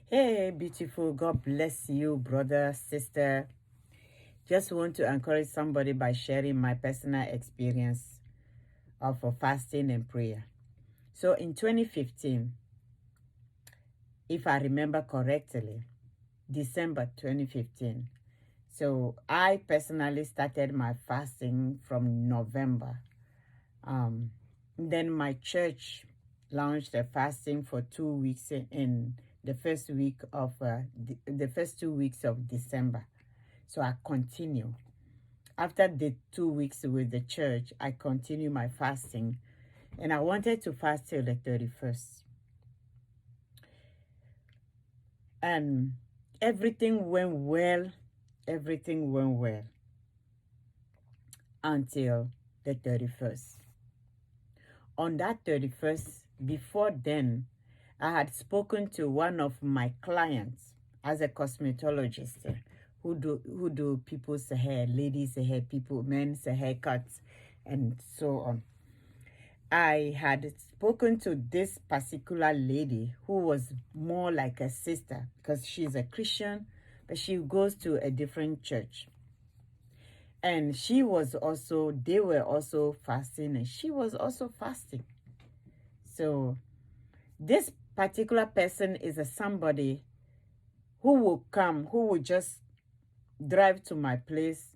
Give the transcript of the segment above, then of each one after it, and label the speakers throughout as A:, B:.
A: Hey, beautiful. God bless you, brother, sister. Just want to encourage somebody by sharing my personal experience of fasting and prayer. So in 2015, if I remember correctly, December 2015. So I personally started my fasting from November. Then my church launched a fasting for 2 weeks in the first week of the first 2 weeks of December. So I continue. After the 2 weeks with the church, I continue my fasting, and I wanted to fast till the 31st. And everything went well. Everything went well until the 31st. On that 31st, before then, I had spoken to one of my clients as a cosmetologist who do people's hair, ladies' hair, men's haircuts, and so on. I had spoken to this particular lady who was more like a sister because she's a Christian, but she goes to a different church. And they were also fasting, and she was also fasting. So this particular person is somebody who will just drive to my place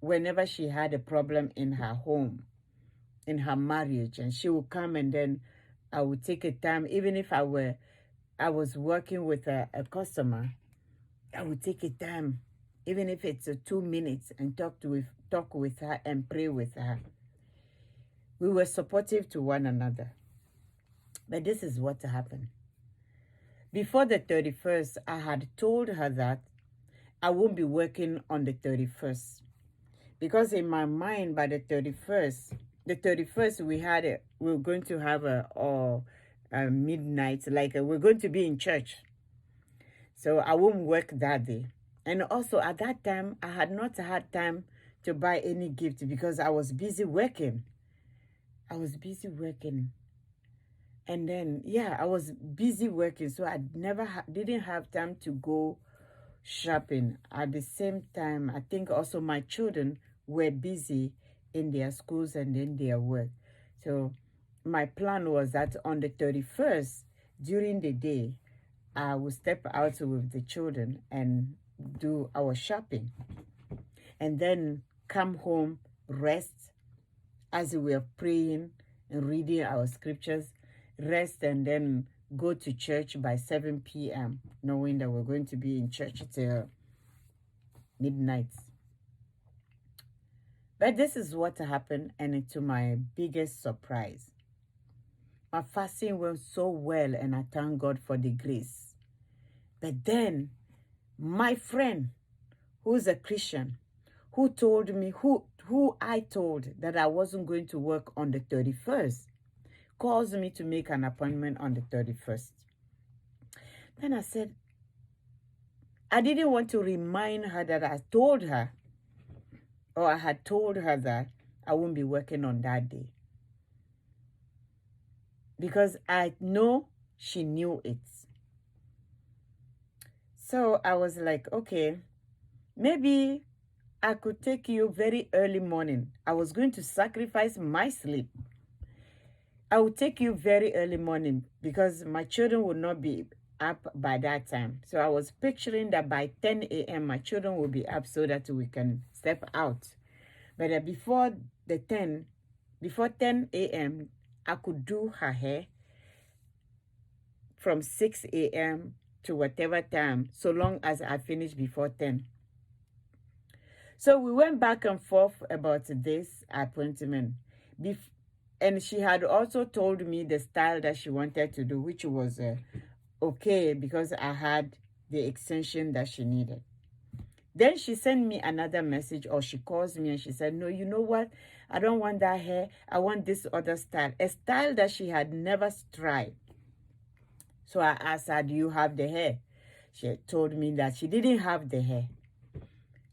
A: whenever she had a problem in her home, in her marriage, and she would come, and then I would take a time, even if I was working with a customer, I would take a time, even if it's 2 minutes, and talk with her and pray with her. We were supportive to one another. But this is what happened. Before the 31st, I had told her that I won't be working on the 31st. Because in my mind, by the 31st, we were going to have a midnight, we're going to be in church. So I won't work that day. And also at that time, I had not had time to buy any gift because I was busy working. And then, I was busy working, so I didn't have time to go shopping. At the same time, I think also my children were busy in their schools and in their work. So my plan was that on the 31st, during the day, I would step out with the children and do our shopping. And then come home, rest as we were praying and reading our scriptures, rest, and then go to church by 7 p.m., knowing that we're going to be in church till midnight. But this is what happened, and to my biggest surprise, my fasting went so well, and I thank God for the grace. But then, my friend, who's a Christian, who I told that I wasn't going to work on the 31st, calls me to make an appointment on the 31st. Then I said, I didn't want to remind her that I had told her that I won't be working on that day. Because I know she knew it. So I was like, okay, maybe I could take you very early morning. I was going to sacrifice my sleep. I would take you very early morning because my children would not be up by that time. So I was picturing that by 10 a.m. my children will be up so that we can step out. But before 10 a.m., I could do her hair from 6 a.m. to whatever time, so long as I finish before 10. So we went back and forth about this appointment. And she had also told me the style that she wanted to do, which was okay because I had the extension that she needed. Then she sent me another message, or she calls me and she said, no, you know what? I don't want that hair. I want this other style, a style that she had never tried. So I asked her, do you have the hair? She told me that she didn't have the hair.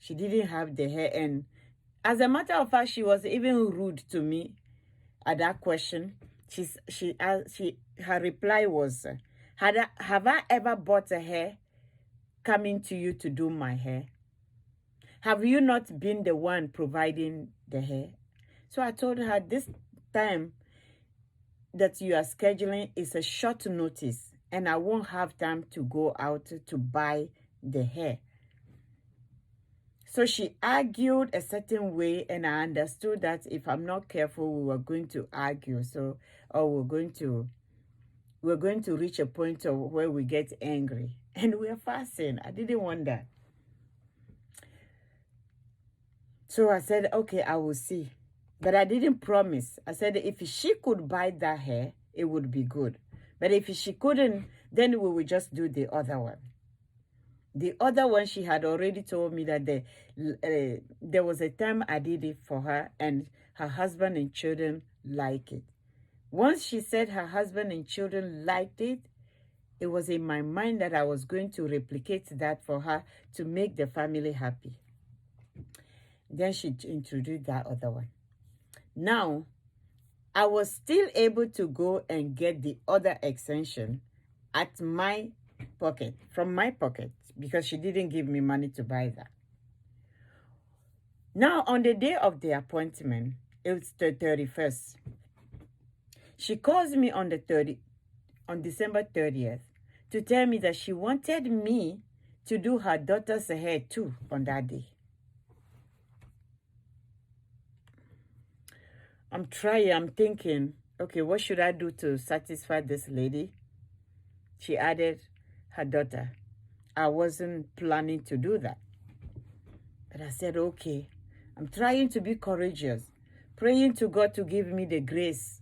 A: She didn't have the hair. And as a matter of fact, she was even rude to me at that question. Her reply was, Have I ever bought a hair coming to you to do my hair? Have you not been the one providing the hair? So I told her, this time that you are scheduling is a short notice, and I won't have time to go out to buy the hair. So she argued a certain way, and I understood that if I'm not careful, we were going to argue. So, or we're going to reach a point of where we get angry, and we're fasting. I didn't want that. So I said, okay, I will see. But I didn't promise. I said, if she could buy that hair, it would be good. But if she couldn't, then we will just do the other one. The other one, she had already told me that there was a time I did it for her, and her husband and children like it. Once she said her husband and children liked it, it was in my mind that I was going to replicate that for her to make the family happy. Then she introduced that other one. Now, I was still able to go and get the other extension at my pocket, from my pocket, because she didn't give me money to buy that. Now, on the day of the appointment, it was the 31st. She calls me on December 30th to tell me that she wanted me to do her daughter's hair too on that day. I'm thinking, okay, what should I do to satisfy this lady? She added her daughter. I wasn't planning to do that. But I said, okay, I'm trying to be courageous, praying to God to give me the grace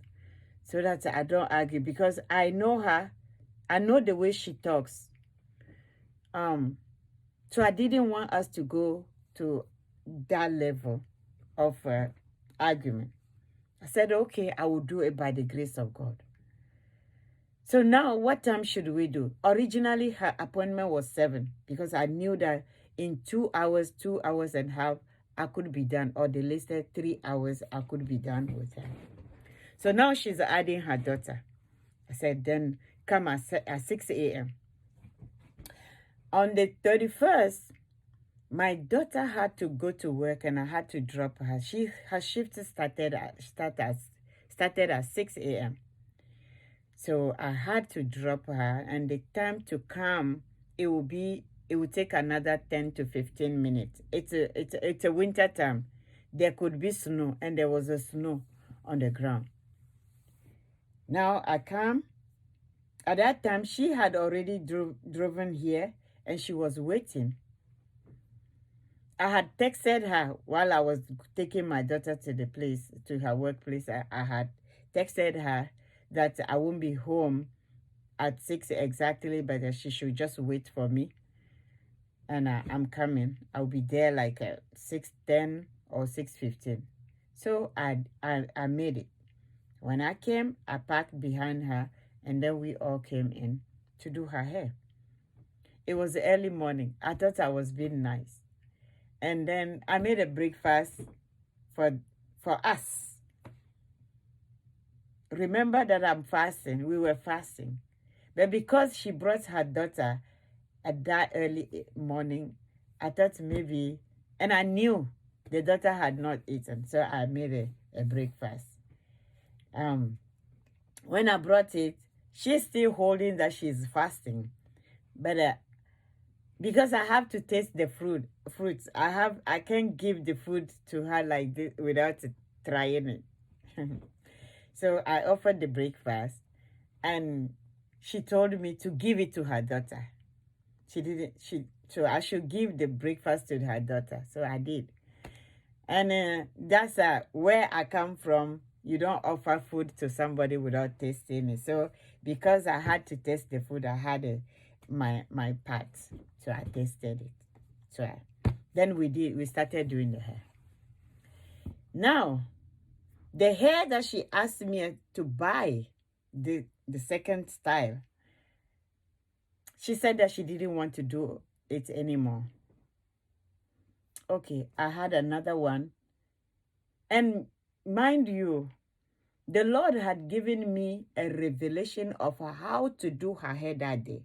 A: so that I don't argue, because I know her. I know the way she talks. So I didn't want us to go to that level of argument. I said, okay, I will do it by the grace of God. So now, what time should we do? Originally, her appointment was 7, because I knew that in 2 hours, 2.5 hours, I could be done, or the listed 3 hours, I could be done with her. So now she's adding her daughter. I said, then come at 6 a.m. On the 31st, my daughter had to go to work, and I had to drop her. Her shift started at 6 a.m. So I had to drop her, and the time to come, it would take another 10 to 15 minutes. It's a winter time. There could be snow, and there was a snow on the ground. Now I come. At that time, she had already driven here, and she was waiting. I had texted her while I was taking my daughter to her workplace. I had texted her that I won't be home at 6 exactly, but that she should just wait for me. And I'm coming. I'll be there like at 6:10 or 6:15. So I made it. When I came, I parked behind her, and then we all came in to do her hair. It was early morning. I thought I was being nice. And then I made a breakfast for us. Remember that I'm fasting. We were fasting. But because she brought her daughter at that early morning, I thought maybe, and I knew the daughter had not eaten, so I made a breakfast. When I brought it, she's still holding that she's fasting. But because I have to taste the fruits, I can't give the food to her like this without trying it. So I offered the breakfast, and she told me to give it to her daughter. So I should give the breakfast to her daughter. So I did. And that's where I come from. You don't offer food to somebody without tasting it. So because I had to taste the food, I had my part. So I tasted it. So then we started doing the hair. Now, the hair that she asked me to buy, the second style, she said that she didn't want to do it anymore. Okay, I had another one. And mind you, The Lord had given me a revelation of how to do her hair that day.